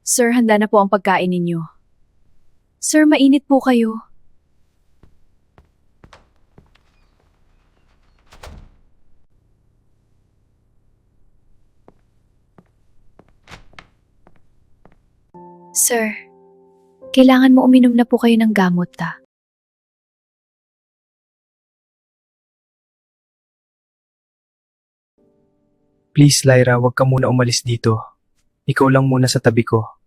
Sir, handa na po ang pagkain ninyo. Sir, mainit po kayo. Sir, kailangan mo uminom na po kayo ng gamot, ta. Please, Lyra, wag ka muna umalis dito. Ikaw lang muna sa tabi ko.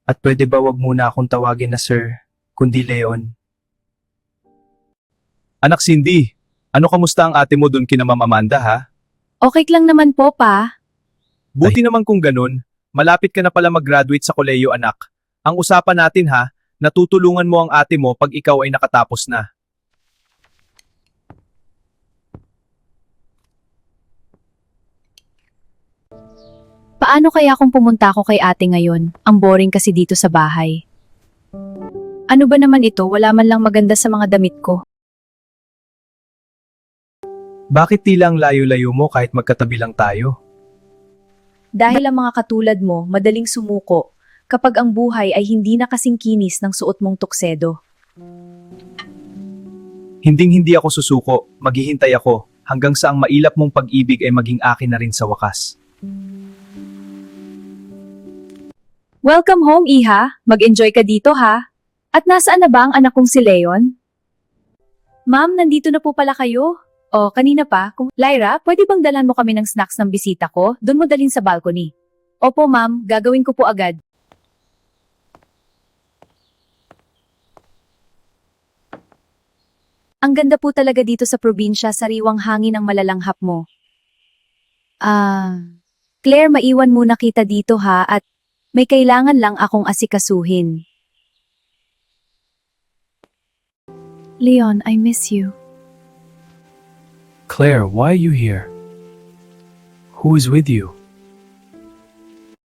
At pwede ba wag muna akong tawagin na sir, kundi Leon? Anak Cindy, ano kamusta ang ate mo dun kina Ma'am Amanda ha? Okay lang naman po, pa. Buti naman kung ganun, malapit ka na pala mag-graduate sa koleyo anak. Ang usapan natin ha, natutulungan mo ang ate mo pag ikaw ay nakatapos na. Paano kaya kung pumunta ako kay ate ngayon? Ang boring kasi dito sa bahay. Ano ba naman ito? Wala man lang maganda sa mga damit ko. Bakit tila ang layo-layo mo kahit magkatabi lang tayo? Dahil ang mga katulad mo, madaling sumuko kapag ang buhay ay hindi na kasing kinis ng suot mong tuksedo. Hinding-hindi ako susuko, maghihintay ako, hanggang sa ang mailap mong pag-ibig ay maging akin na rin sa wakas. Welcome home, Iha. Mag-enjoy ka dito, ha? At nasaan na ba ang anak kong si Leon? Ma'am, nandito na po pala kayo. O, kanina pa, Lyra, pwede bang dalhan mo kami ng snacks ng bisita ko? Doon mo dalhin sa balcony. Opo, ma'am. Gagawin ko po agad. Ang ganda po talaga dito sa probinsya, sariwang hangin ang malalanghap mo. Claire, maiwan muna kita dito ha at may kailangan lang akong asikasuhin. Leon, I miss you. Claire, why are you here? Who is with you?